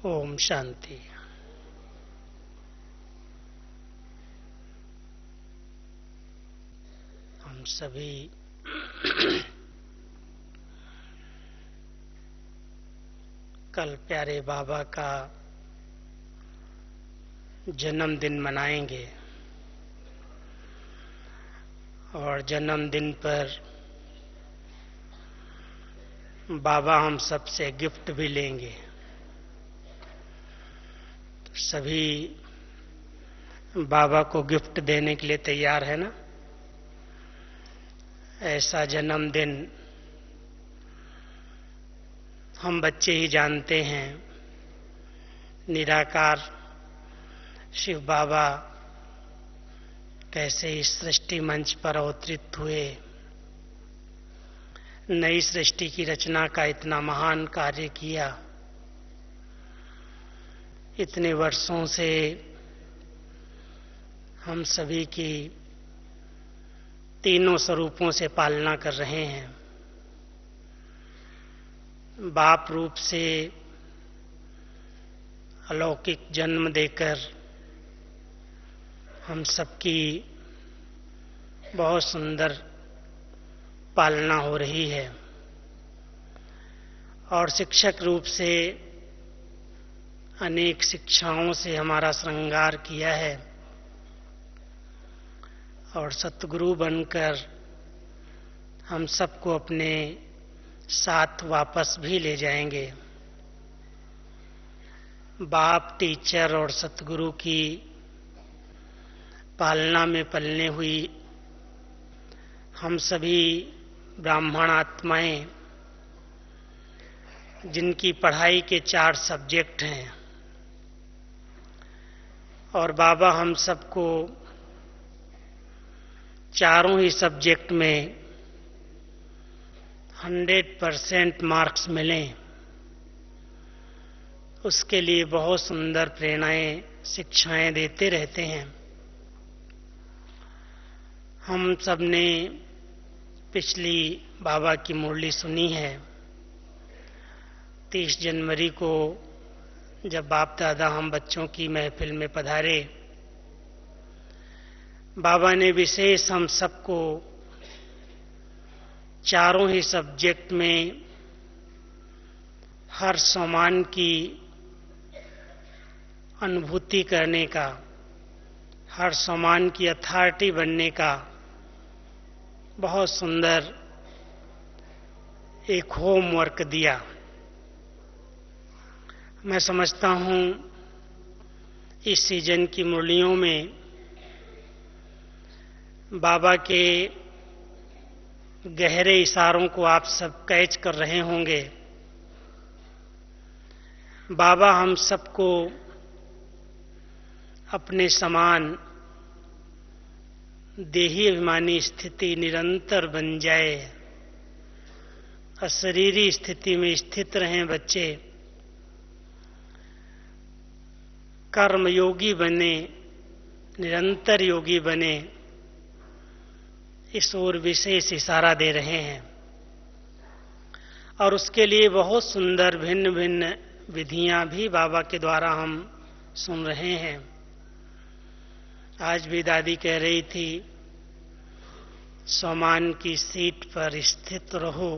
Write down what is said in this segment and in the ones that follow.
ओम शांति। हम सभी कल प्यारे बाबा का जन्मदिन मनाएंगे और जन्मदिन पर बाबा हम सबसे गिफ्ट भी लेंगे। तो सभी बाबा को गिफ्ट देने के लिए तैयार है ना? ऐसा जन्मदिन हम बच्चे ही जानते हैं। निराकार शिव बाबा कैसे इस सृष्टि मंच पर अवतरित हुए, नई सृष्टि की रचना का इतना महान कार्य किया। इतने वर्षों से हम सभी की तीनों स्वरूपों से पालना कर रहे हैं। बाप रूप से अलौकिक जन्म देकर हम सबकी बहुत सुंदर पालना हो रही है, और शिक्षक रूप से अनेक शिक्षाओं से हमारा श्रृंगार किया है, और सतगुरु बनकर हम सबको अपने साथ वापस भी ले जाएंगे। बाप, टीचर और सतगुरु की पालना में पलने हुई हम सभी ब्राह्मण आत्माएं, जिनकी पढ़ाई के 4 सब्जेक्ट हैं, और बाबा हम सबको चारों ही सब्जेक्ट में 100% मार्क्स मिलें, उसके लिए बहुत सुंदर प्रेरणाएं, शिक्षाएं देते रहते हैं। हम सब ने पिछली बाबा की मुरली सुनी है। 30 जनवरी को जब बाप दादा हम बच्चों की महफिल में पधारे, बाबा ने विशेष हम सबको चारों ही सब्जेक्ट में हर सम्मान की अनुभूति करने का, हर सम्मान की अथॉरिटी बनने का बहुत सुंदर एक होमवर्क दिया। मैं समझता हूं इस सीजन की मुरलियों में बाबा के गहरे इशारों को आप सब कैच कर रहे होंगे। बाबा हम सबको अपने समान देही अभिमानी स्थिति निरंतर बन जाए, अशरीरी स्थिति में स्थित रहें बच्चे, कर्म योगी बने, निरंतर योगी बने, इस ओर विशेष इशारा दे रहे हैं। और उसके लिए बहुत सुंदर भिन्न भिन्न विधियां भी बाबा के द्वारा हम सुन रहे हैं। आज भी दादी कह रही थी, सम्मान की सीट पर स्थित रहो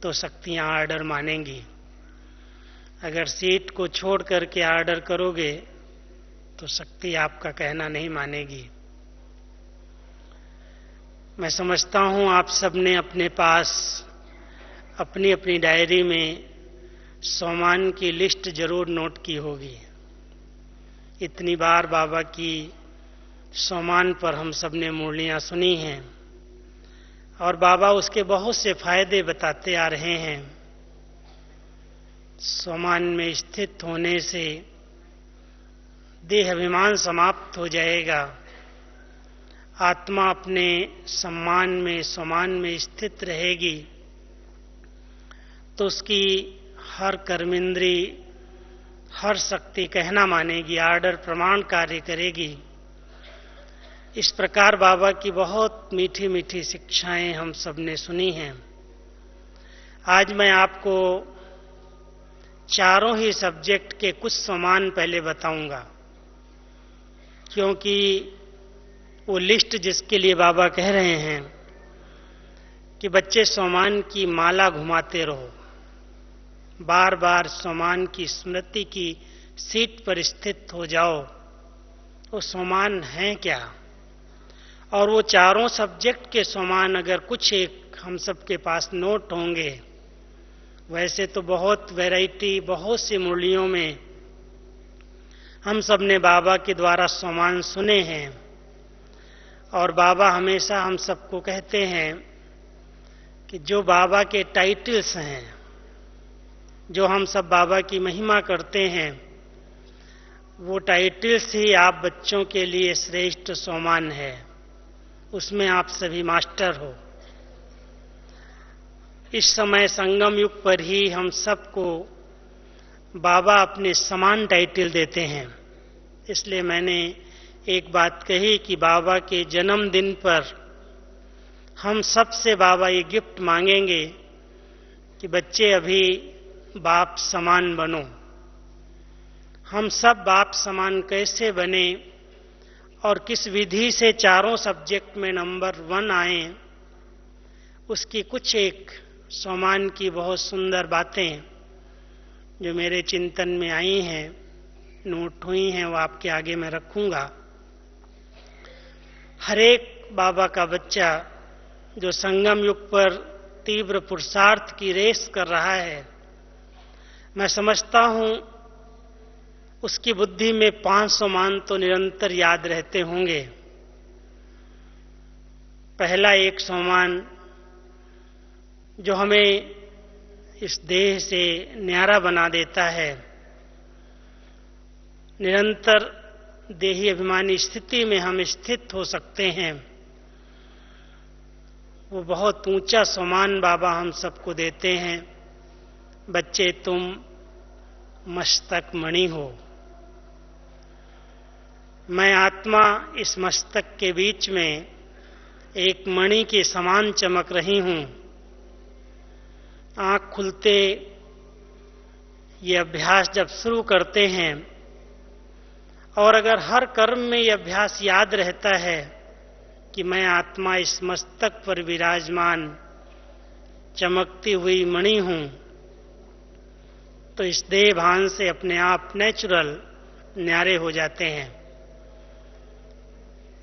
तो शक्तियां आर्डर मानेंगी। अगर सीट को छोड़ करके आर्डर करोगे तो शक्ति आपका कहना नहीं मानेगी। मैं समझता हूं आप सबने अपने पास अपनी अपनी डायरी में सम्मान की लिस्ट जरूर नोट की होगी। इतनी बार बाबा की सम्मान पर हम सबने मुरलियां सुनी हैं, और बाबा उसके बहुत से फायदे बताते आ रहे हैं। सम्मान में स्थित होने से देह अभिमान समाप्त हो जाएगा। आत्मा अपने सम्मान में स्थित रहेगी तो उसकी हर कर्मेंद्री, हर शक्ति कहना मानेगी, आर्डर प्रमाण कार्य करेगी। इस प्रकार बाबा की बहुत मीठी मीठी शिक्षाएं हम सब ने सुनी हैं। आज मैं आपको चारों ही सब्जेक्ट के कुछ सोमान पहले बताऊंगा, क्योंकि वो लिस्ट जिसके लिए बाबा कह रहे हैं कि बच्चे सोमान की माला घुमाते रहो, बार बार सोमान की स्मृति की सीट पर स्थित हो जाओ, वो सोमान हैं क्या। और वो चारों सब्जेक्ट के सोमान अगर कुछ एक हम सबके पास नोट होंगे, वैसे तो बहुत वैरायटी, बहुत सी मुरलियों में हम सब ने बाबा के द्वारा सोमान सुने हैं, और बाबा हमेशा हम सबको कहते हैं कि जो बाबा के टाइटल्स हैं, जो हम सब बाबा की महिमा करते हैं, वो टाइटल्स ही आप बच्चों के लिए श्रेष्ठ सोमान है। उसमें आप सभी मास्टर हो। इस समय संगम युग पर ही हम सबको बाबा अपने समान टाइटल देते हैं। इसलिए मैंने एक बात कही कि बाबा के जन्मदिन पर हम सबसे बाबा ये गिफ्ट मांगेंगे कि बच्चे अभी बाप समान बनो। हम सब बाप समान कैसे बने और किस विधि से चारों सब्जेक्ट में नंबर 1 आए, उसकी कुछ एक सोमान की बहुत सुंदर बातें जो मेरे चिंतन में आई हैं, नोट हुई हैं, वो आपके आगे मैं रखूंगा। हर एक बाबा का बच्चा जो संगम युग पर तीव्र पुरुषार्थ की रेस कर रहा है, मैं समझता हूं उसकी बुद्धि में 5 सोमान तो निरंतर याद रहते होंगे। पहला एक सोमान जो हमें इस देह से न्यारा बना देता है, निरंतर देही अभिमानी स्थिति में हम स्थित हो सकते हैं, वो बहुत ऊंचा सोमान बाबा हम सबको देते हैं। बच्चे तुम मस्तक मणि हो। मैं आत्मा इस मस्तक के बीच में एक मणि के समान चमक रही हूं। आंख खुलते ये अभ्यास जब शुरू करते हैं, और अगर हर कर्म में ये अभ्यास याद रहता है कि मैं आत्मा इस मस्तक पर विराजमान चमकती हुई मणि हूं, तो इस देह भान से अपने आप नेचुरल न्यारे हो जाते हैं।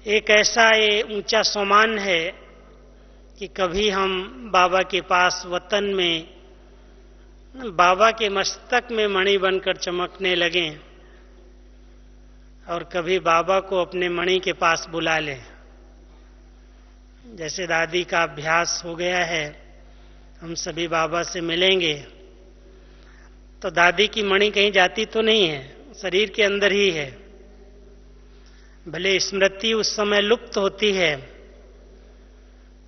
एक ऐसा ये ऊंचा सोमान है कि कभी हम बाबा के पास वतन में बाबा के मस्तक में मणि बनकर चमकने लगें, और कभी बाबा को अपने मणि के पास बुला लें। जैसे दादी का अभ्यास हो गया है, हम सभी बाबा से मिलेंगे तो दादी की मणि कहीं जाती तो नहीं है, शरीर के अंदर ही है। भले स्मृति उस समय लुप्त होती है,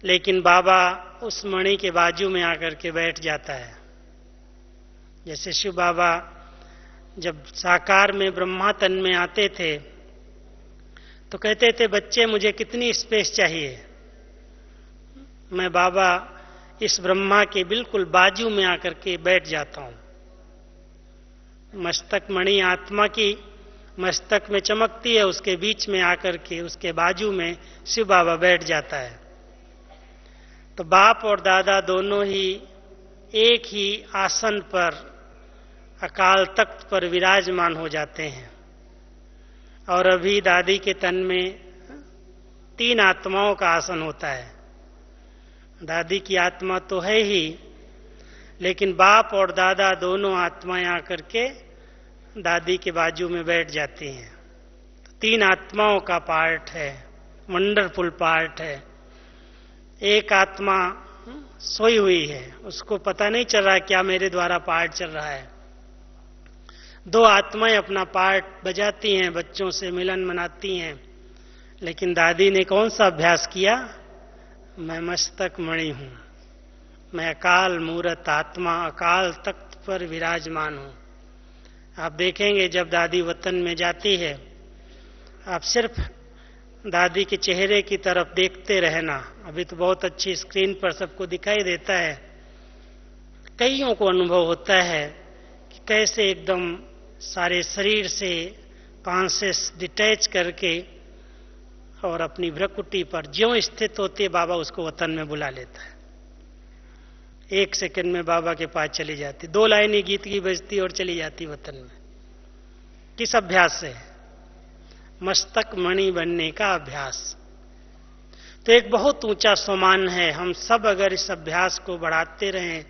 लेकिन बाबा उस मणि के बाजू में आकर के बैठ जाता है। जैसे शिव बाबा जब साकार में ब्रह्मा तन में आते थे तो कहते थे, बच्चे मुझे कितनी स्पेस चाहिए, मैं बाबा इस ब्रह्मा के बिल्कुल बाजू में आकर के बैठ जाता हूं। मस्तक मणि आत्मा की मस्तक में चमकती है, उसके बीच में आकर के उसके बाजू में शिव बाबा बैठ जाता है। तो बाप और दादा दोनों ही एक ही आसन पर, अकाल तख्त पर विराजमान हो जाते हैं। और अभी दादी के तन में 3 आत्माओं का आसन होता है। दादी की आत्मा तो है ही, लेकिन बाप और दादा दोनों आत्माएं आकर के दादी के बाजू में बैठ जाती हैं। तो 3 आत्माओं का पार्ट है, वंडरफुल पार्ट है। एक आत्मा सोई हुई है, उसको पता नहीं चल रहा क्या मेरे द्वारा पार्ट चल रहा है। 2 आत्माएं अपना पार्ट बजाती हैं, बच्चों से मिलन मनाती हैं। लेकिन दादी ने कौन सा अभ्यास किया? मैं मस्तक मणि हूं, मैं अकाल मूरत आत्मा, अकाल तख्त पर विराजमान हूं। आप देखेंगे जब दादी वतन में जाती है, आप सिर्फ दादी के चेहरे की तरफ देखते रहना। अभी तो बहुत अच्छी स्क्रीन पर सबको दिखाई देता है। कईयों को अनुभव होता है कि कैसे एकदम सारे शरीर से कॉन्शियस डिटैच करके और अपनी भ्रकुटी पर ज्यों स्थित होते बाबा उसको वतन में बुला लेता है। 1 सेकंड में बाबा के पास चली जाती, 2 लाइनें गीत की बजती और चली जाती वतन में। किस अभ्यास से? मस्तक मणि बनने का अभ्यास। तो एक बहुत ऊंचा सोमान है। हम सब अगर इस अभ्यास को बढ़ाते रहें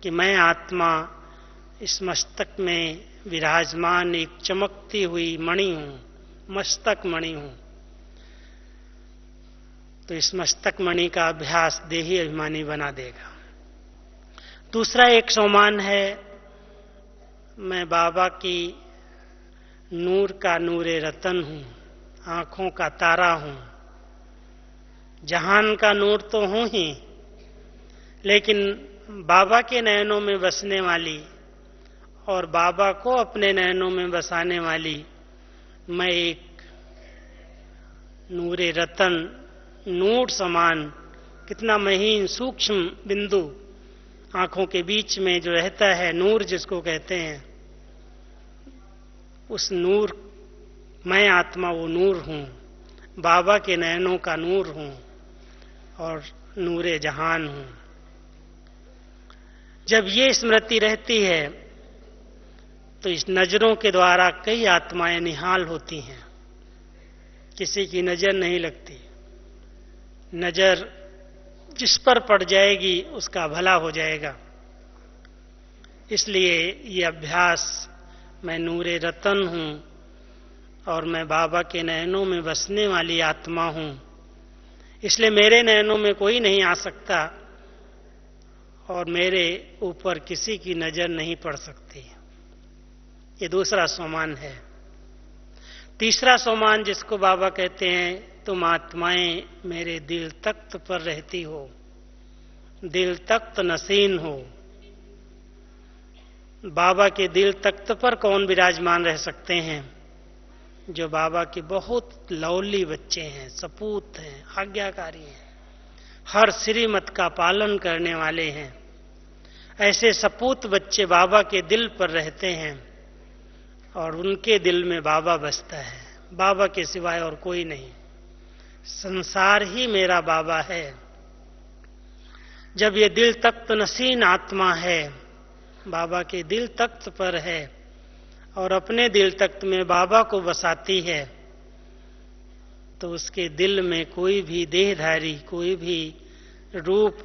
कि मैं आत्मा इस मस्तक में विराजमान एक चमकती हुई मणि हूं, मस्तक मणि हूं, तो इस मस्तक मणि का अभ्यास देही अभिमानी बना देगा। दूसरा एक सोमान है, मैं बाबा की नूर का नूरे रतन हूं, आंखों का तारा हूं। जहान का नूर तो हूं ही, लेकिन बाबा के नयनों में बसने वाली और बाबा को अपने नयनों में बसाने वाली मैं एक नूरे रतन, नूर समान, कितना महीन सूक्ष्म बिंदु आंखों के बीच में जो रहता है, नूर जिसको कहते हैं, उस नूर, मैं आत्मा वो नूर हूं, बाबा के नयनों का नूर हूं और नूरे जहान हूं। जब ये स्मृति रहती है तो इस नजरों के द्वारा कई आत्माएं निहाल होती हैं, किसी की नजर नहीं लगती। नजर जिस पर पड़ जाएगी उसका भला हो जाएगा। इसलिए ये अभ्यास, मैं नूरे रतन हूं और मैं बाबा के नयनों में बसने वाली आत्मा हूं, इसलिए मेरे नयनों में कोई नहीं आ सकता और मेरे ऊपर किसी की नजर नहीं पड़ सकती। ये दूसरा सोमान है। तीसरा सोमान जिसको बाबा कहते हैं, तुम आत्माएं मेरे दिल तख्त पर रहती हो, दिल तख्त नसीन हो। बाबा के दिल तख्त पर कौन विराजमान रह सकते हैं? जो बाबा के बहुत लवली बच्चे हैं, सपूत हैं, आज्ञाकारी हैं, हर श्रीमत का पालन करने वाले हैं। ऐसे सपूत बच्चे बाबा के दिल पर रहते हैं और उनके दिल में बाबा बसता है। बाबा के सिवाय और कोई नहीं, संसार ही मेरा बाबा है। जब ये दिल तख्त नसीन आत्मा है, बाबा के दिल तख्त पर है और अपने दिल तख्त में बाबा को बसाती है, तो उसके दिल में कोई भी देहधारी, कोई भी रूप,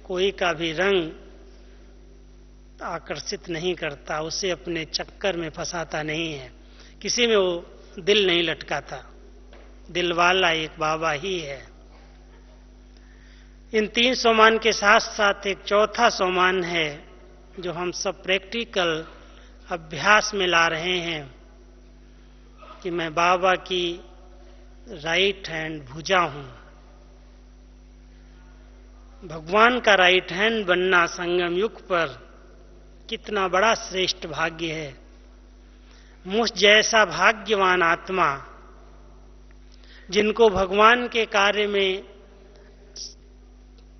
कोई का भी रंग आकर्षित नहीं करता, उसे अपने चक्कर में फंसाता नहीं है, किसी में वो दिल नहीं लटकाता। दिल वाला एक बाबा ही है। इन 3 सोमान के साथ साथ एक चौथा सोमान है जो हम सब प्रैक्टिकल अभ्यास में ला रहे हैं कि मैं बाबा की राइट हैंड भुजा हूं। भगवान का राइट हैंड बनना संगम युग पर कितना बड़ा श्रेष्ठ भाग्य है। मुझ जैसा भाग्यवान आत्मा जिनको भगवान के कार्य में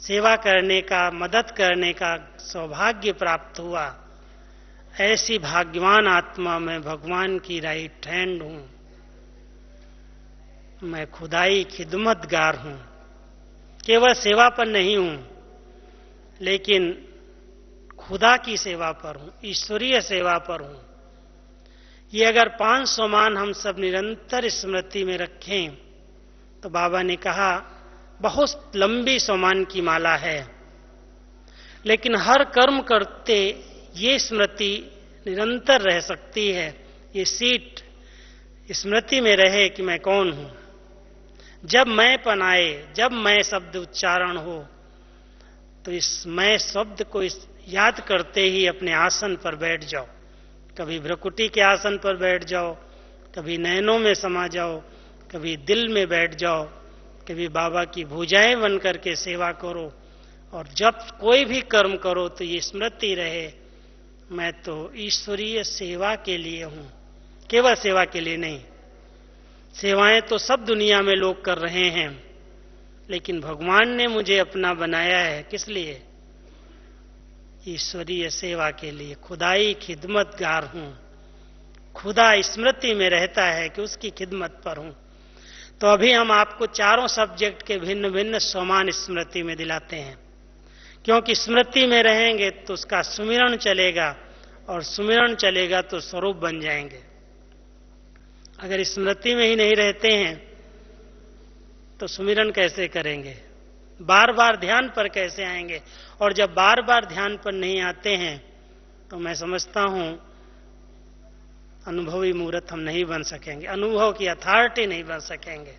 सेवा करने का, मदद करने का सौभाग्य प्राप्त हुआ, ऐसी भाग्यवान आत्मा मैं भगवान की राइट हैंड हूं। मैं खुदाई खिदमतगार हूं। केवल सेवा पर नहीं हूं, लेकिन खुदा की सेवा पर हूं, ईश्वरीय सेवा पर हूं। ये अगर 5 सोमान हम सब निरंतर स्मृति में रखें तो बाबा ने कहा बहुत लंबी सोमान की माला है, लेकिन हर कर्म करते ये स्मृति निरंतर रह सकती है। ये सीट स्मृति में रहे कि मैं कौन हूं। जब मैं पनाए, जब मैं शब्द उच्चारण हो, तो इस मैं शब्द को याद करते ही अपने आसन पर बैठ जाओ। कभी भ्रकुटी के आसन पर बैठ जाओ, कभी नयनों में समा जाओ, कभी दिल में बैठ जाओ, कभी बाबा की भुजाएं बन करके सेवा करो। और जब कोई भी कर्म करो तो ये स्मृति रहे, मैं तो ईश्वरीय सेवा के लिए हूं, केवल सेवा के लिए नहीं। सेवाएं तो सब दुनिया में लोग कर रहे हैं, लेकिन भगवान ने मुझे अपना बनाया है किस लिए? ईश्वरीय सेवा के लिए खुदाई खिदमतगार हूं। खुदा स्मृति में रहता है कि उसकी खिदमत पर हूं। तो अभी हम आपको चारों सब्जेक्ट के भिन्न भिन्न समान स्मृति में दिलाते हैं, क्योंकि स्मृति में रहेंगे तो उसका सुमिरन चलेगा, और सुमिरन चलेगा तो स्वरूप बन जाएंगे। अगर स्मृति में ही नहीं रहते हैं तो सुमिरन कैसे करेंगे, बार बार ध्यान पर कैसे आएंगे? और जब बार बार ध्यान पर नहीं आते हैं तो मैं समझता हूं अनुभवी मूर्त हम नहीं बन सकेंगे, अनुभव की अथॉरिटी नहीं बन सकेंगे।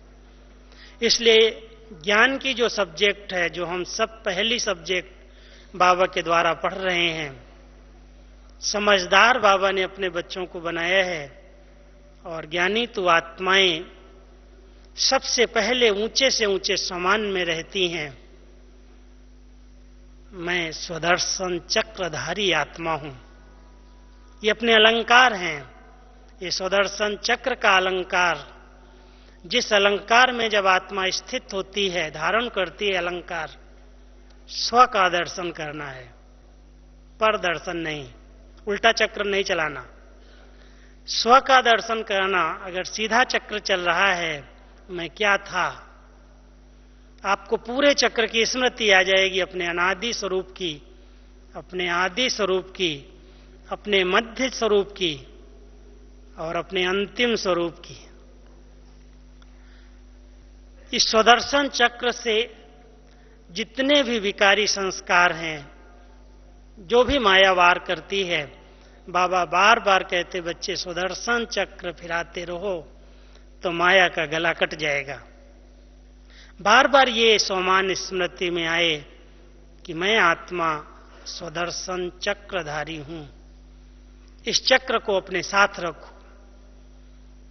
इसलिए ज्ञान की जो सब्जेक्ट है, जो हम सब पहली सब्जेक्ट बाबा के द्वारा पढ़ रहे हैं, समझदार बाबा ने अपने बच्चों को बनाया है। और ज्ञानी तो आत्माएं सबसे पहले ऊंचे से ऊंचे समान में रहती हैं। मैं स्वदर्शन चक्रधारी आत्मा हूं, ये अपने अलंकार हैं। ये स्वदर्शन चक्र का अलंकार, जिस अलंकार में जब आत्मा स्थित होती है, धारण करती है अलंकार, स्व का दर्शन करना है, पर दर्शन नहीं, उल्टा चक्र नहीं चलाना। स्व का दर्शन करना। अगर सीधा चक्र चल रहा है, मैं क्या था, आपको पूरे चक्र की स्मृति आ जाएगी, अपने अनादि स्वरूप की, अपने आदि स्वरूप की, अपने मध्य स्वरूप की और अपने अंतिम स्वरूप की। इस स्वदर्शन चक्र से जितने भी विकारी संस्कार हैं, जो भी माया वार करती है, बाबा बार बार कहते, बच्चे स्वदर्शन चक्र फिराते रहो तो माया का गला कट जाएगा। बार बार ये सौमान स्मृति में आए कि मैं आत्मा स्वदर्शन चक्रधारी हूं। इस चक्र को अपने साथ रखो,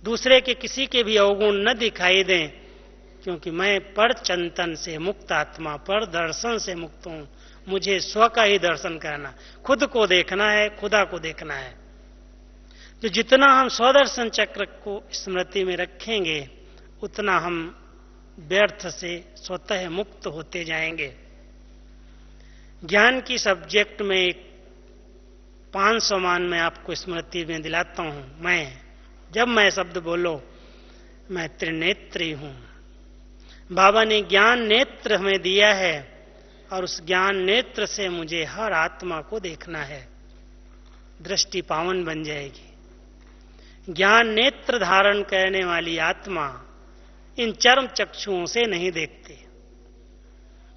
दूसरे के किसी के भी अवगुण न दिखाई दें, क्योंकि मैं पर चिंतन से मुक्त आत्मा, पर दर्शन से मुक्त हूं। मुझे स्व का ही दर्शन करना, खुद को देखना है, खुदा को देखना है। तो जितना हम स्वदर्शन चक्र को स्मृति में रखेंगे, उतना हम व्यर्थ से स्वतः मुक्त होते जाएंगे। ज्ञान की सब्जेक्ट में 500 मान मैं आपको स्मृति में दिलाता हूं। जब मैं शब्द बोलो, मैं त्रिनेत्री हूं। बाबा ने ज्ञान नेत्र हमें दिया है, और उस ज्ञान नेत्र से मुझे हर आत्मा को देखना है, दृष्टि पावन बन जाएगी। ज्ञान नेत्र धारण करने वाली आत्मा इन चर्म चक्षुओं से नहीं देखती,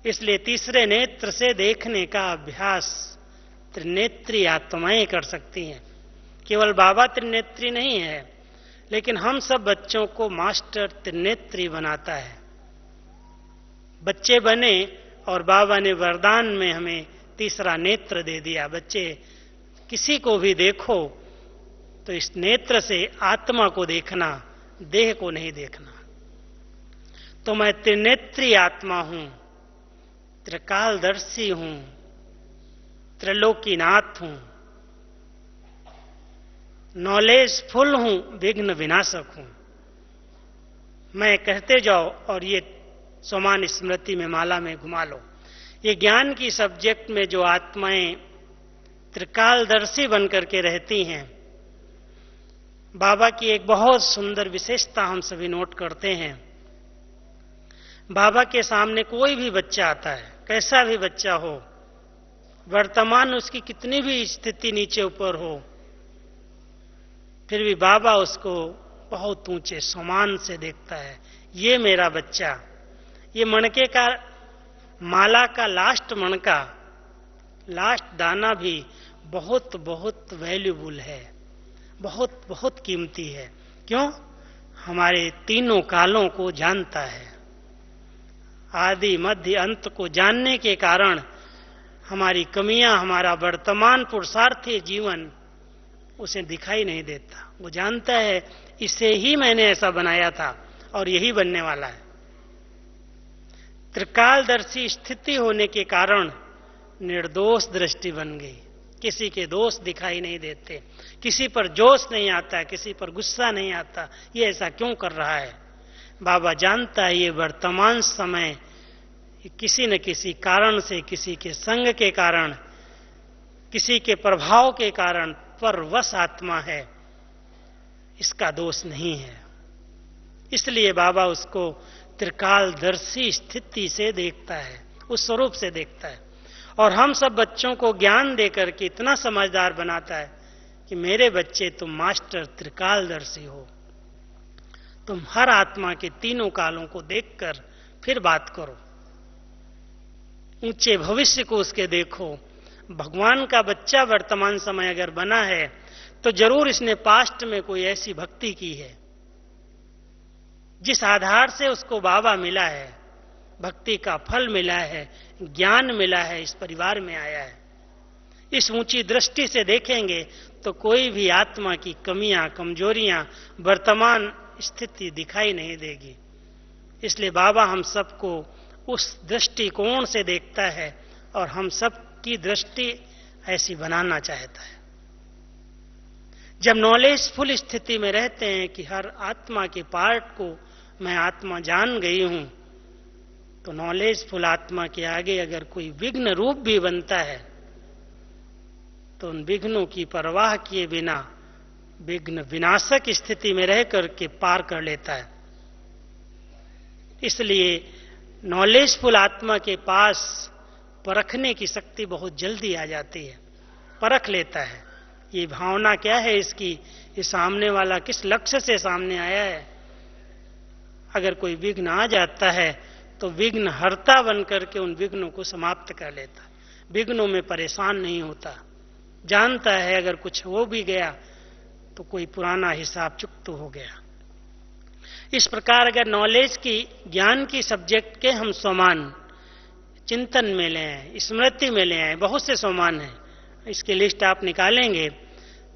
इसलिए तीसरे नेत्र से देखने का अभ्यास त्रिनेत्री आत्माएं कर सकती हैं। केवल बाबा त्रिनेत्री नहीं है, लेकिन हम सब बच्चों को मास्टर त्रिनेत्री बनाता है। बच्चे बने और बाबा ने वरदान में हमें तीसरा नेत्र दे दिया। बच्चे किसी को भी देखो तो इस नेत्र से आत्मा को देखना, देह को नहीं देखना। तो मैं त्रिनेत्री आत्मा हूं, त्रिकालदर्शी हूं, त्रिलोकीनाथ हूं, नॉलेजफुल हूं, विघ्न विनाशक हूं। मैं कहते जाओ और ये समान स्मृति में माला में घुमा लो। ये ज्ञान की सब्जेक्ट में जो आत्माएं त्रिकालदर्शी बनकर के रहती हैं, बाबा की एक बहुत सुंदर विशेषता हम सभी नोट करते हैं। बाबा के सामने कोई भी बच्चा आता है, कैसा भी बच्चा हो, वर्तमान उसकी कितनी भी स्थिति नीचे ऊपर हो, फिर भी बाबा उसको बहुत ऊंचे समान से देखता है। ये मेरा बच्चा। ये मणके का, माला का लास्ट मणका, लास्ट दाना भी बहुत बहुत वैल्यूबल है, बहुत बहुत कीमती है। क्यों? हमारे तीनों कालों को जानता है। आदि मध्य अंत को जानने के कारण हमारी कमियां, हमारा वर्तमान पुरुषार्थी जीवन उसे दिखाई नहीं देता। वो जानता है इसे ही मैंने ऐसा बनाया था और यही बनने वाला है। त्रिकालदर्शी स्थिति होने के कारण निर्दोष दृष्टि बन गई, किसी के दोष दिखाई नहीं देते, किसी पर जोश नहीं आता, किसी पर गुस्सा नहीं आता। ये ऐसा क्यों कर रहा है? बाबा जानता है ये वर्तमान समय किसी न किसी कारण से, किसी के संग के कारण किसी के प्रभाव के कारण परवश आत्मा है, इसका दोष नहीं है। इसलिए बाबा उसको त्रिकालदर्शी स्थिति से देखता है, उस स्वरूप से देखता है। और हम सब बच्चों को ज्ञान देकर के इतना समझदार बनाता है कि मेरे बच्चे तुम मास्टर त्रिकालदर्शी हो, तुम हर आत्मा के तीनों कालों को देखकर फिर बात करो, ऊंचे भविष्य को उसके देखो। भगवान का बच्चा वर्तमान समय अगर बना है तो जरूर इसने पास्ट में कोई ऐसी भक्ति की है जिस आधार से उसको बाबा मिला है, भक्ति का फल मिला है, ज्ञान मिला है, इस परिवार में आया है। इस ऊंची दृष्टि से देखेंगे तो कोई भी आत्मा की कमियां, कमजोरियां वर्तमान स्थिति दिखाई नहीं देगी। इसलिए बाबा हम सबको उस दृष्टिकोण से देखता है और हम सब की दृष्टि ऐसी बनाना चाहता है। जब नॉलेजफुल स्थिति में रहते हैं कि हर आत्मा के पार्ट को मैं आत्मा जान गई हूं, तो नॉलेजफुल आत्मा के आगे अगर कोई विघ्न रूप भी बनता है तो उन विघ्नों की परवाह किए बिना विघ्न विनाशक स्थिति में रह करके पार कर लेता है। इसलिए नॉलेजफुल आत्मा के पास परखने की शक्ति बहुत जल्दी आ जाती है, परख लेता है ये भावना क्या है इसकी, ये सामने वाला किस लक्ष्य से सामने आया है। अगर कोई विघ्न आ जाता है तो विघ्न हर्ता बनकर के उन विघ्नों को समाप्त कर लेता, विघ्नों में परेशान नहीं होता, जानता है अगर कुछ हो भी गया तो कोई पुराना हिसाब चुकता हो गया। इस प्रकार अगर नॉलेज की, ज्ञान की सब्जेक्ट के हम समान चिंतन में ले आए, स्मृति में ले आए, बहुत से समान हैं, इसकी लिस्ट आप निकालेंगे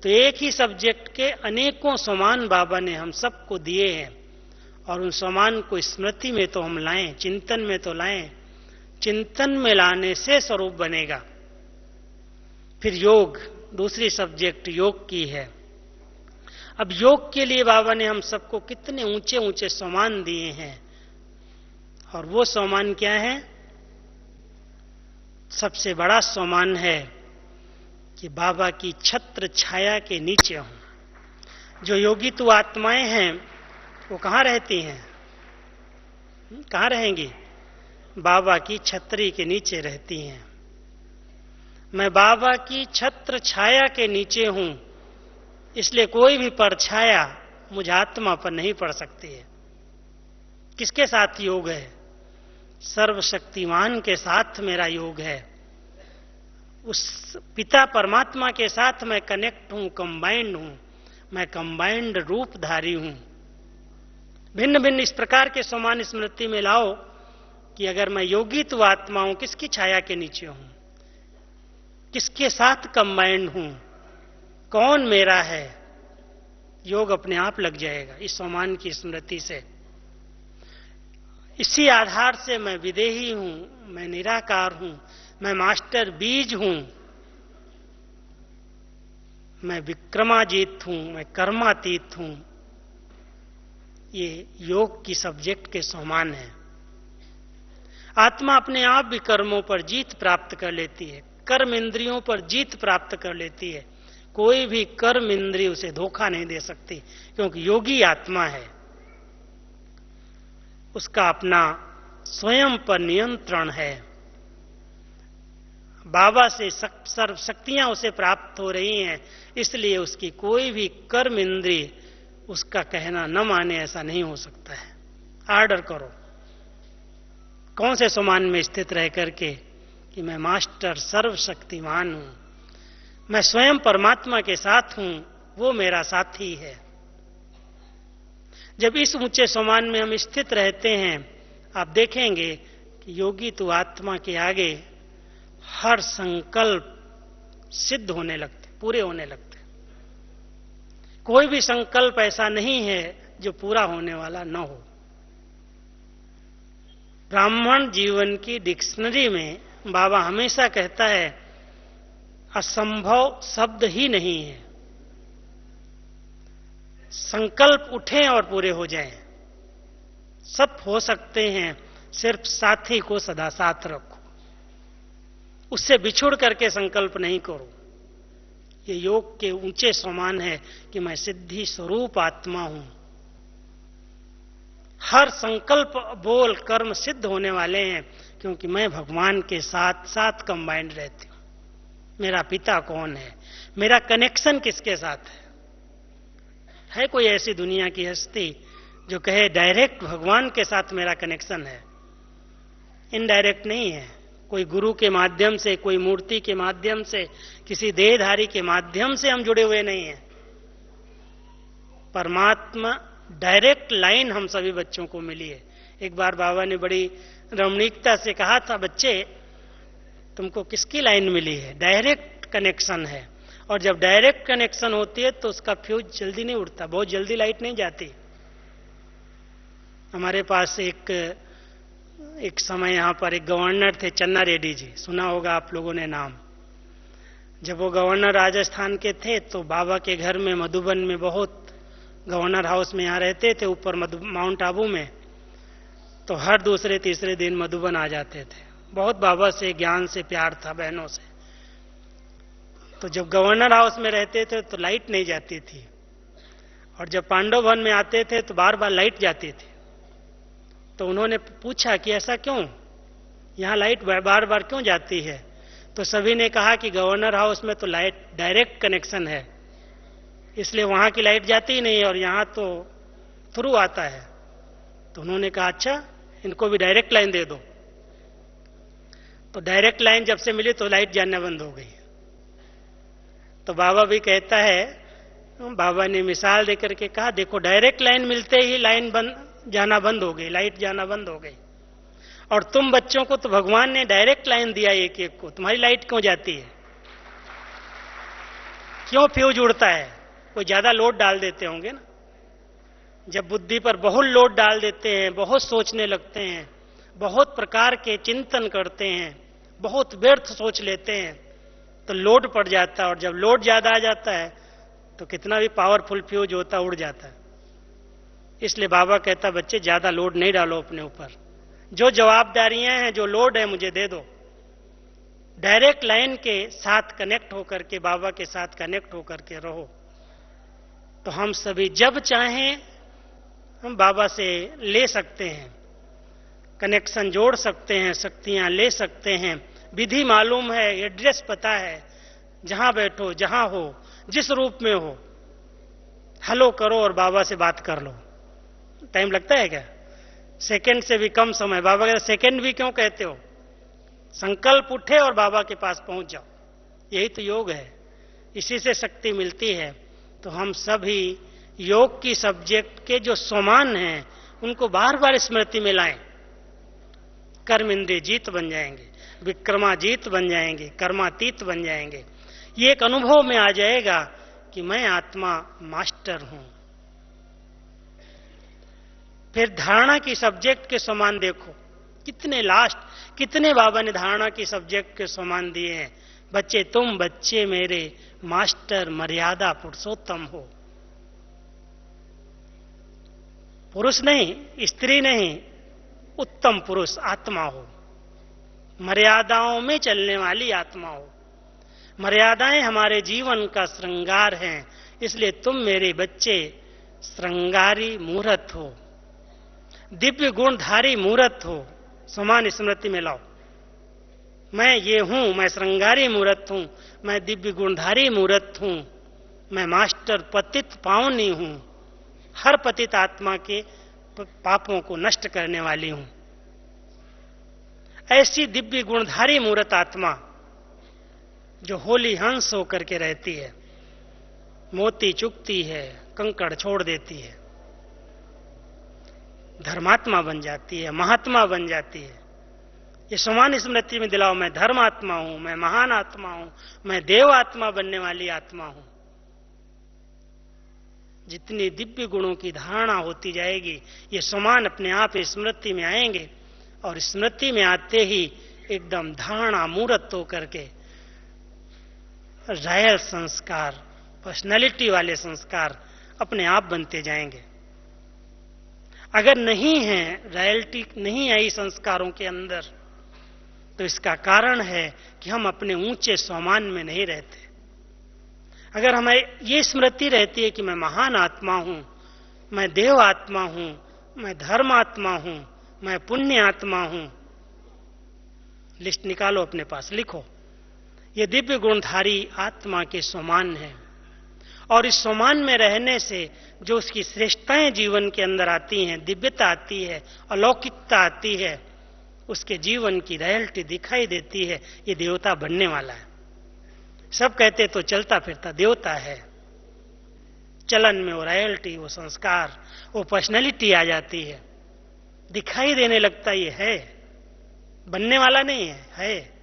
तो एक ही सब्जेक्ट के अनेकों समान बाबा ने हम सबको दिए हैं। और उन समान को स्मृति में तो हम लाएं, चिंतन में तो लाएं, चिंतन में लाने से स्वरूप बनेगा। फिर योग, दूसरी सब्जेक्ट योग की है। अब योग के लिए बाबा ने हम सबको कितने ऊंचे ऊंचे सम्मान दिए हैं, और वो सम्मान क्या है? सबसे बड़ा सम्मान है कि बाबा की छत्र छाया के नीचे हूं। जो योगी तो आत्माएं हैं वो कहां रहती हैं? कहां रहेंगी? बाबा की छतरी के नीचे रहती हैं। मैं बाबा की छत्र छाया के नीचे हूं, इसलिए कोई भी परछाया मुझ आत्मा पर नहीं पड़ सकती है। किसके साथ योग है? सर्वशक्तिमान के साथ मेरा योग है। उस पिता परमात्मा के साथ मैं कनेक्ट हूं, कंबाइंड हूं, मैं कंबाइंड रूपधारी हूं। भिन्न भिन्न इस प्रकार के समान स्मृति में लाओ कि अगर मैं योगी तो आत्मा हूं, किसकी छाया के नीचे हूं, किसके साथ कंबाइंड हूं, कौन मेरा है, योग अपने आप लग जाएगा इस समान की स्मृति से। इसी आधार से मैं विदेही हूं, मैं निराकार हूं, मैं मास्टर बीज हूं, मैं विक्रमाजीत हूं, मैं कर्मातीत हूं। ये योग की सब्जेक्ट के समान है। आत्मा अपने आप भी कर्मों पर जीत प्राप्त कर लेती है, कर्म इंद्रियों पर जीत प्राप्त कर लेती है। कोई भी कर्म इंद्रिय उसे धोखा नहीं दे सकती, क्योंकि योगी आत्मा है। उसका अपना स्वयं पर नियंत्रण है। बाबा से सर्व शक्तियां उसे प्राप्त हो रही हैं, इसलिए उसकी कोई भी कर्म इंद्रिय उसका कहना न माने, ऐसा नहीं हो सकता है। आर्डर करो कौन से समान में स्थित रह करके कि मैं मास्टर सर्वशक्तिमान हूं, मैं स्वयं परमात्मा के साथ हूं, वो मेरा साथी है। जब इस ऊंचे समान में हम स्थित रहते हैं, आप देखेंगे कि योगी तो आत्मा के आगे हर संकल्प सिद्ध होने लगते, पूरे होने लगते। कोई भी संकल्प ऐसा नहीं है जो पूरा होने वाला न हो। ब्राह्मण जीवन की डिक्शनरी में बाबा हमेशा कहता है असंभव शब्द ही नहीं है। संकल्प उठें और पूरे हो जाएं, सब हो सकते हैं, सिर्फ साथी को सदा साथ रखो, उससे बिछुड़ करके संकल्प नहीं करो। ये योग के ऊंचे समान है कि मैं सिद्धि स्वरूप आत्मा हूं। हर संकल्प बोल कर्म सिद्ध होने वाले हैं, क्योंकि मैं भगवान के साथ साथ कंबाइंड रहती हूं। मेरा पिता कौन है, मेरा कनेक्शन किसके साथ है कोई ऐसी दुनिया की हस्ती जो कहे डायरेक्ट भगवान के साथ मेरा कनेक्शन है? इनडायरेक्ट नहीं है। कोई गुरु के माध्यम से, कोई मूर्ति के माध्यम से, किसी देहधारी के माध्यम से हम जुड़े हुए नहीं हैं। परमात्मा डायरेक्ट लाइन हम सभी बच्चों को मिली है। एक बार बाबा ने बड़ी रमणीकता से कहा था, बच्चे तुमको किसकी लाइन मिली है? डायरेक्ट कनेक्शन है। और जब डायरेक्ट कनेक्शन होती है तो उसका फ्यूज जल्दी नहीं उड़ता, बहुत जल्दी लाइट नहीं जाती। हमारे पास एक समय यहां पर एक गवर्नर थे, चन्ना रेड्डी जी, सुना होगा आप लोगों ने नाम। जब वो गवर्नर राजस्थान के थे तो बाबा के घर में मधुबन में बहुत, गवर्नर हाउस में यहां रहते थे ऊपर माउंट आबू में, तो हर दूसरे तीसरे दिन मधुबन आ जाते थे। बहुत बाबा से ज्ञान से प्यार था, बहनों से। तो जब गवर्नर हाउस में रहते थे तो लाइट नहीं जाती थी, और जब पांडव भवन में आते थे तो बार बार लाइट जाती थी। तो उन्होंने पूछा कि ऐसा क्यों, यहां लाइट बार बार क्यों जाती है? तो सभी ने कहा कि गवर्नर हाउस में तो लाइट डायरेक्ट कनेक्शन है, इसलिए वहां की लाइट जाती ही नहीं, और यहां तो थ्रू आता है। तो उन्होंने कहा अच्छा, इनको भी डायरेक्ट लाइन दे दो। तो डायरेक्ट लाइन जब से मिली तो लाइट जाना बंद हो गई। तो बाबा भी कहता है, बाबा ने मिसाल देकर के कहा, देखो डायरेक्ट लाइन मिलते ही लाइन जाना बंद हो गई, लाइट जाना बंद हो गई। और तुम बच्चों को तो भगवान ने डायरेक्ट लाइन दिया एक एक को, तुम्हारी लाइट क्यों जाती है? क्यों फ्यूज उड़ता है? कोई ज्यादा लोड डाल देते होंगे ना। जब बुद्धि पर बहुत लोड डाल देते हैं, बहुत सोचने लगते हैं, बहुत प्रकार के चिंतन करते हैं, बहुत व्यर्थ सोच लेते हैं, तो लोड पड़ जाता है। और जब लोड ज्यादा आ जाता है तो कितना भी पावरफुल फ्यूज होता उड़ जाता है। इसलिए बाबा कहता, बच्चे ज्यादा लोड नहीं डालो अपने ऊपर, जो जवाबदारियां हैं, जो लोड है मुझे दे दो। डायरेक्ट लाइन के साथ कनेक्ट होकर के, बाबा के साथ कनेक्ट होकर के रहो। तो हम सभी जब चाहें हम बाबा से ले सकते हैं, कनेक्शन जोड़ सकते हैं, शक्तियां ले सकते हैं। विधि मालूम है, एड्रेस पता है, जहां बैठो, जहां हो, जिस रूप में हो, हेलो करो और बाबा से बात कर लो। टाइम लगता है क्या? सेकंड से भी कम समय। बाबा कहते सेकंड भी क्यों कहते हो? संकल्प उठे और बाबा के पास पहुंच जाओ। यही तो योग है, इसी से शक्ति मिलती है। तो हम सभी योग की सब्जेक्ट के जो समान हैं उनको बार बार स्मृति में लाएं। कर्म इंद्रिय जीत बन जाएंगे, विक्रमाजीत बन जाएंगे, कर्मातीत बन जाएंगे। ये एक अनुभव में आ जाएगा कि मैं आत्मा मास्टर हूं। फिर धारणा की सब्जेक्ट के समान देखो, कितने बाबा ने धारणा की सब्जेक्ट के समान दिए हैं। बच्चे तुम, बच्चे मेरे, मास्टर मर्यादा पुरुषोत्तम हो। पुरुष नहीं, स्त्री नहीं, उत्तम पुरुष आत्मा हो, मर्यादाओं में चलने वाली आत्मा हो। मर्यादाएं हमारे जीवन का श्रृंगार हैं, इसलिए तुम मेरे बच्चे श्रृंगारी मूर्त हो, दिव्य गुणधारी मूर्त हो। समान स्मृति में लाओ, मैं ये हूं, मैं श्रृंगारी मूर्त हूं, मैं दिव्य गुणधारी मूर्त हूं, मैं मास्टर पतित पावनी हूं, हर पतित आत्मा के पापों को नष्ट करने वाली हूं। ऐसी दिव्य गुणधारी मूर्त आत्मा जो होली हंस होकर के रहती है, मोती चुगती है, कंकड़ छोड़ देती है, धर्मात्मा बन जाती है, महात्मा बन जाती है। ये समान स्मृति में दिलाओ, मैं धर्मात्मा हूं, मैं महान आत्मा हूं, मैं देव आत्मा बनने वाली आत्मा हूं। जितनी दिव्य गुणों की धारणा होती जाएगी, ये समान अपने आप स्मृति में आएंगे, और स्मृति में आते ही एकदम धारणा मूर्त होकर के रॉयल संस्कार, पर्सनैलिटी वाले संस्कार अपने आप बनते जाएंगे। अगर नहीं है, रॉयल्टी नहीं आई संस्कारों के अंदर, तो इसका कारण है कि हम अपने ऊंचे स्वमान में नहीं रहते। अगर हमें ये स्मृति रहती है कि मैं महान आत्मा हूं, मैं देव आत्मा हूं, मैं धर्म आत्मा हूं, मैं पुण्य आत्मा हूं, लिस्ट निकालो अपने पास, लिखो। ये दिव्य गुणधारी आत्मा के समान है, और इस समान में रहने से जो उसकी श्रेष्ठताएं जीवन के अंदर आती हैं, दिव्यता आती है, अलौकिकता आती है, उसके जीवन की रियलिटी दिखाई देती है। ये देवता बनने वाला है। सब कहते तो चलता फिरता देवता है, चलन में वो रियलिटी, वो संस्कार, वो पर्सनैलिटी आ जाती है, दिखाई देने लगता ये है, बनने वाला नहीं है।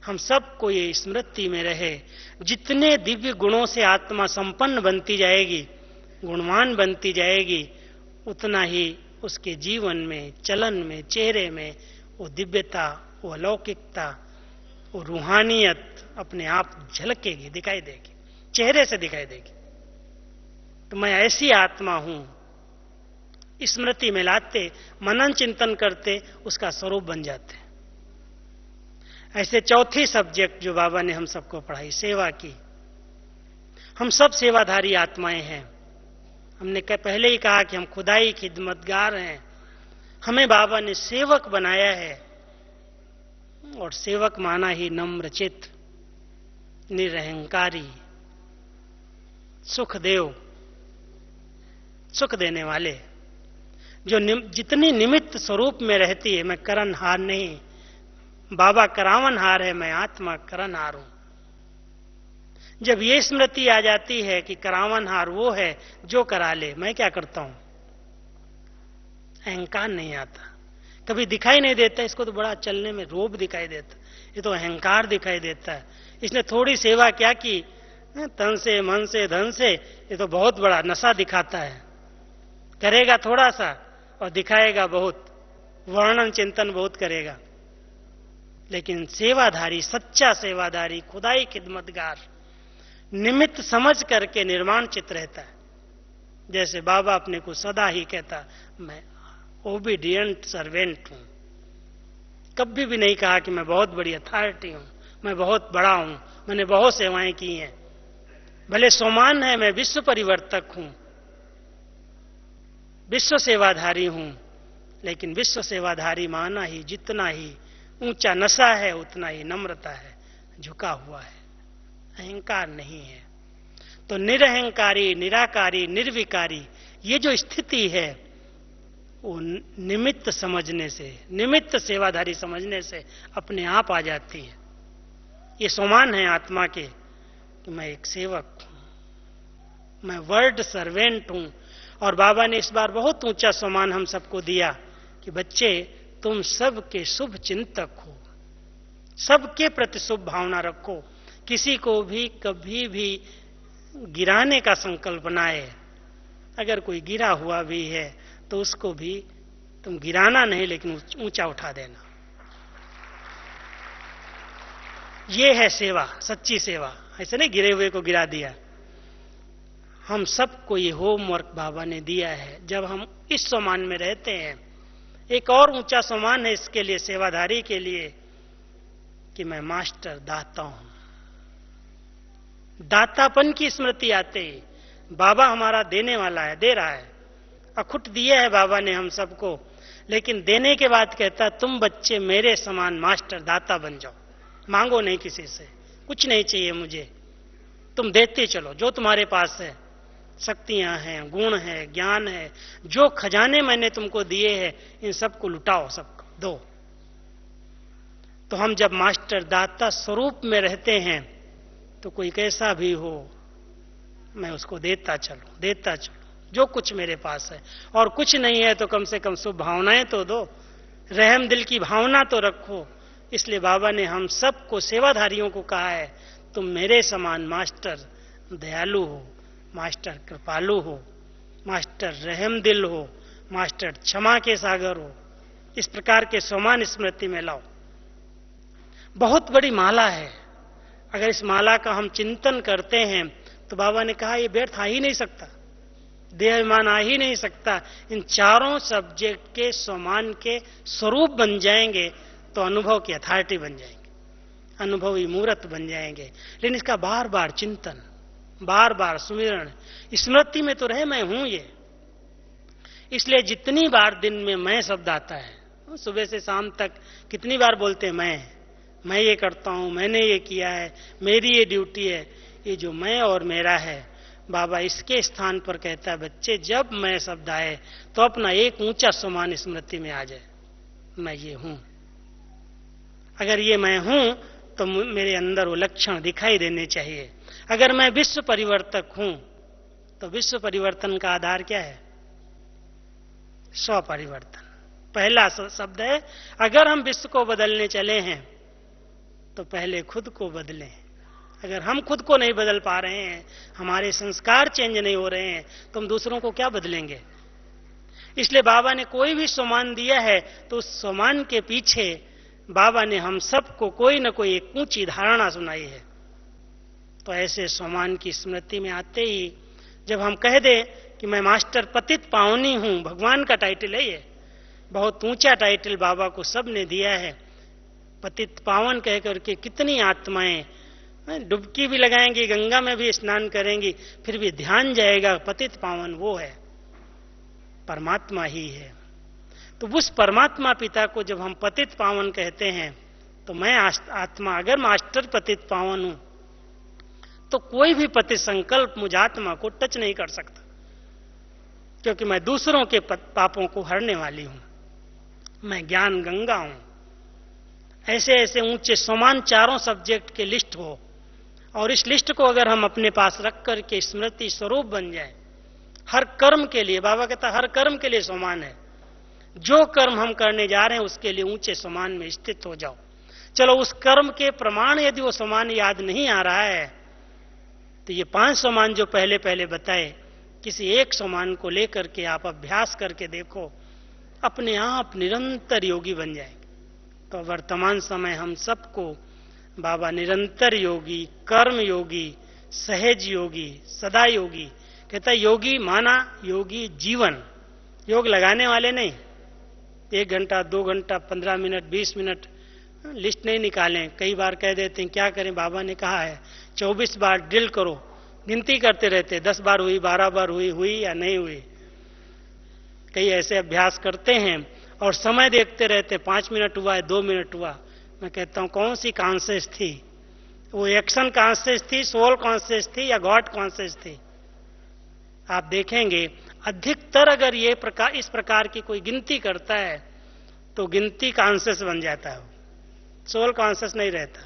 हम सबको ये स्मृति में रहे, जितने दिव्य गुणों से आत्मा संपन्न बनती जाएगी, गुणवान बनती जाएगी, उतना ही उसके जीवन में, चलन में, चेहरे में वो दिव्यता, वो अलौकिकता, वो रूहानियत अपने आप झलकेगी, दिखाई देगी, चेहरे से दिखाई देगी। तो मैं ऐसी आत्मा हूं, स्मृति में लाते, मनन चिंतन करते, उसका स्वरूप बन जाते। ऐसे चौथी सब्जेक्ट जो बाबा ने हम सबको पढ़ाई, सेवा की। हम सब सेवाधारी आत्माएं हैं। हमने पहले ही कहा कि हम खुदाई खिदमतगार हैं। हमें बाबा ने सेवक बनाया है, और सेवक माना ही नम्रचित, निरहंकारी, सुखदेव, सुख देने वाले, जो जितनी निमित्त स्वरूप में रहती है। मैं करनहार नहीं, बाबा करावनहार है, मैं आत्मा करनहार हूं। जब ये स्मृति आ जाती है कि करावनहार वो है जो करा ले, मैं क्या करता हूं, अहंकार नहीं आता, कभी दिखाई नहीं देता। इसको तो बड़ा चलने में रोब दिखाई देता, ये तो अहंकार दिखाई देता है। इसने थोड़ी सेवा क्या की, तन से, मन से, धन से, ये तो बहुत बड़ा नशा दिखाता है। करेगा थोड़ा सा और दिखाएगा बहुत, वर्णन चिंतन बहुत करेगा। लेकिन सेवाधारी, सच्चा सेवाधारी, खुदाई खिदमतगार, निमित्त समझ करके निर्माण चित्त रहता है। जैसे बाबा अपने को सदा ही कहता, मैं ओबीडियंट सर्वेंट हूं। कभी भी नहीं कहा कि मैं बहुत बड़ी अथॉरिटी हूं, मैं बहुत बड़ा हूं, मैंने बहुत सेवाएं की हैं। भले समान है, मैं विश्व परिवर्तक हूं, विश्व सेवाधारी हूं, लेकिन विश्व सेवाधारी माना ही जितना ही ऊंचा नशा है, उतना ही नम्रता है, झुका हुआ है, अहंकार नहीं है। तो निरहंकारी, निराकारी, निर्विकारी, ये जो स्थिति है वो निमित्त समझने से, निमित्त सेवाधारी समझने से अपने आप आ जाती है। ये समान है आत्मा के कि मैं एक सेवक हूं, मैं वर्ड सर्वेंट हूं। और बाबा ने इस बार बहुत ऊंचा सम्मान हम सबको दिया कि बच्चे, तुम सबके शुभ चिंतक हो, सबके प्रति शुभ भावना रखो, किसी को भी कभी भी गिराने का संकल्प ना है। अगर कोई गिरा हुआ भी है तो उसको भी तुम गिराना नहीं, लेकिन ऊंचा उठा देना। ये है सेवा, सच्ची सेवा। ऐसे नहीं गिरे हुए को गिरा दिया। हम सबको ये होमवर्क बाबा ने दिया है। जब हम इस सम्मान में रहते हैं, एक और ऊंचा सम्मान है इसके लिए, सेवाधारी के लिए, कि मैं मास्टर दाता हूं। दातापन की स्मृति आते ही बाबा हमारा देने वाला है, दे रहा है, अखुट दिया है बाबा ने हम सबको। लेकिन देने के बाद कहता, तुम बच्चे मेरे समान मास्टर दाता बन जाओ, मांगो नहीं किसी से, कुछ नहीं चाहिए मुझे, तुम देते चलो जो तुम्हारे पास है, शक्तियां हैं, गुण है, ज्ञान है, जो खजाने मैंने तुमको दिए हैं, इन सबको लुटाओ, सबको दो। तो हम जब मास्टर दाता स्वरूप में रहते हैं तो कोई कैसा भी हो, मैं उसको देता चलूं, देता चलूं, जो कुछ मेरे पास है। और कुछ नहीं है तो कम से कम शुभ भावनाएं तो दो, रहम दिल की भावना तो रखो। इसलिए बाबा ने हम सबको, सेवाधारियों को कहा है, तुम मेरे समान मास्टर दयालु हो, मास्टर कृपालु हो, मास्टर रहम दिल हो, मास्टर क्षमा के सागर हो। इस प्रकार के समान स्मृति में लाओ। बहुत बड़ी माला है। अगर इस माला का हम चिंतन करते हैं तो बाबा ने कहा यह व्यर्थ आ ही नहीं सकता, देहमान आ ही नहीं सकता। इन चारों सब्जेक्ट के समान के स्वरूप बन जाएंगे तो अनुभव की अथॉरिटी बन जाएंगे। अनुभवी मूर्त बन जाएंगे। लेकिन इसका बार बार चिंतन, बार बार सुमिरण, स्मृति में तो रहे मैं हूं ये। इसलिए जितनी बार दिन में मैं शब्द आता है, सुबह से शाम तक कितनी बार बोलते हैं मैं ये करता हूं, मैंने ये किया है, मेरी ये ड्यूटी है, ये जो मैं और मेरा है, बाबा इसके स्थान पर कहता है बच्चे जब मैं शब्द आए तो अपना एक ऊंचा समान स्मृति में आ जाए, मैं ये हूं। अगर ये मैं हूं तो मेरे अंदर वो लक्षण दिखाई देने चाहिए। अगर मैं विश्व परिवर्तक हूं तो विश्व परिवर्तन का आधार क्या है? स्व परिवर्तन। पहला शब्द है अगर हम विश्व को बदलने चले हैं तो पहले खुद को बदलें। अगर हम खुद को नहीं बदल पा रहे हैं, हमारे संस्कार चेंज नहीं हो रहे हैं, तो हम दूसरों को क्या बदलेंगे? इसलिए बाबा ने कोई भी सम्मान दिया है तो उस सम्मान के पीछे बाबा ने हम सबको कोई न कोई एक ऊंची धारणा सुनाई है। तो ऐसे सम्मान की स्मृति में आते ही जब हम कह दें कि मैं मास्टर पतित पावनी हूं, भगवान का टाइटल है ये, बहुत ऊंचा टाइटल बाबा को सबने दिया है। पतित पावन कह करके कितनी आत्माएं डुबकी भी लगाएंगी, गंगा में भी स्नान करेंगी, फिर भी ध्यान जाएगा पतित पावन वो है, परमात्मा ही है। तो उस परमात्मा पिता को जब हम पतित पावन कहते हैं तो मैं आत्मा अगर मास्टर पतित पावन हूं तो कोई भी पतित संकल्प मुझ आत्मा को टच नहीं कर सकता, क्योंकि मैं दूसरों के पापों को हरने वाली हूं, मैं ज्ञान गंगा हूं। ऐसे ऐसे ऊंचे समान चारों सब्जेक्ट के लिस्ट हो और इस लिस्ट को अगर हम अपने पास रख करके स्मृति स्वरूप बन जाए, हर कर्म के लिए बाबा कहता हर कर्म के लिए समान है। जो कर्म हम करने जा रहे हैं उसके लिए ऊंचे समान में स्थित हो जाओ। चलो उस कर्म के प्रमाण यदि वो समान याद नहीं आ रहा है तो ये 5 समान जो पहले पहले बताए, किसी एक समान को लेकर के आप अभ्यास करके देखो, अपने आप निरंतर योगी बन जाएंगे। तो वर्तमान समय हम सबको बाबा निरंतर योगी, कर्म योगी, सहज योगी, सदा योगी कहता है। योगी माना योगी जीवन, योग लगाने वाले नहीं। 1 घंटा 2 घंटा 15 मिनट 20 मिनट लिस्ट नहीं निकालें। कई बार कह देते हैं क्या करें, बाबा ने कहा है 24 बार ड्रिल करो, गिनती करते रहते 10 बार हुई 12 बार हुई या नहीं हुई। कई ऐसे अभ्यास करते हैं और समय देखते रहते 5 मिनट हुआ है 2 मिनट हुआ। मैं कहता हूं कौन सी कॉन्शियस थी, वो एक्शन कॉन्शियस थी, सोल कॉन्शियस थी या गॉड कॉन्शियस थी? आप देखेंगे अधिकतर अगर ये इस प्रकार की कोई गिनती करता है तो गिनती कॉन्शियस बन जाता है, सोल कॉन्शियस नहीं रहता।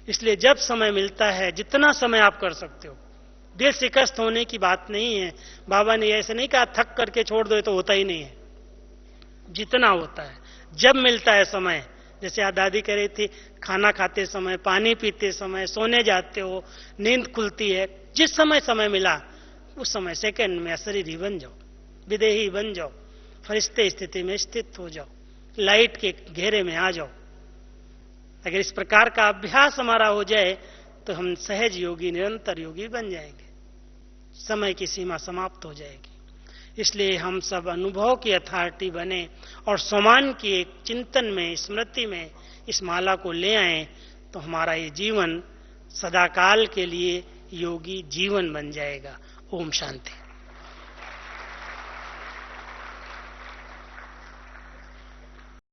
इसलिए जब समय मिलता है, जितना समय आप कर सकते हो, दिल शिकस्त होने की बात नहीं है। बाबा ने ऐसे नहीं कहा थक करके छोड़ दो, तो होता ही नहीं है। जितना होता है जब मिलता है समय, जैसे आज दादी कह रही थी खाना खाते समय, पानी पीते समय, सोने जाते हो, नींद खुलती है, जिस समय समय मिला उस समय सेकंड में अशरीरी बन जाओ, विदेही बन जाओ, फरिश्ते स्थिति में स्थित हो जाओ, लाइट के घेरे में आ जाओ। अगर इस प्रकार का अभ्यास हमारा हो जाए तो हम सहज योगी, निरंतर योगी बन जाएंगे, समय की सीमा समाप्त हो जाएगी। इसलिए हम सब अनुभव की अथॉरिटी बने और समान की एक चिंतन में, स्मृति में इस माला को ले आए, तो हमारा ये जीवन सदाकाल के लिए योगी जीवन बन जाएगा। ओम शांति।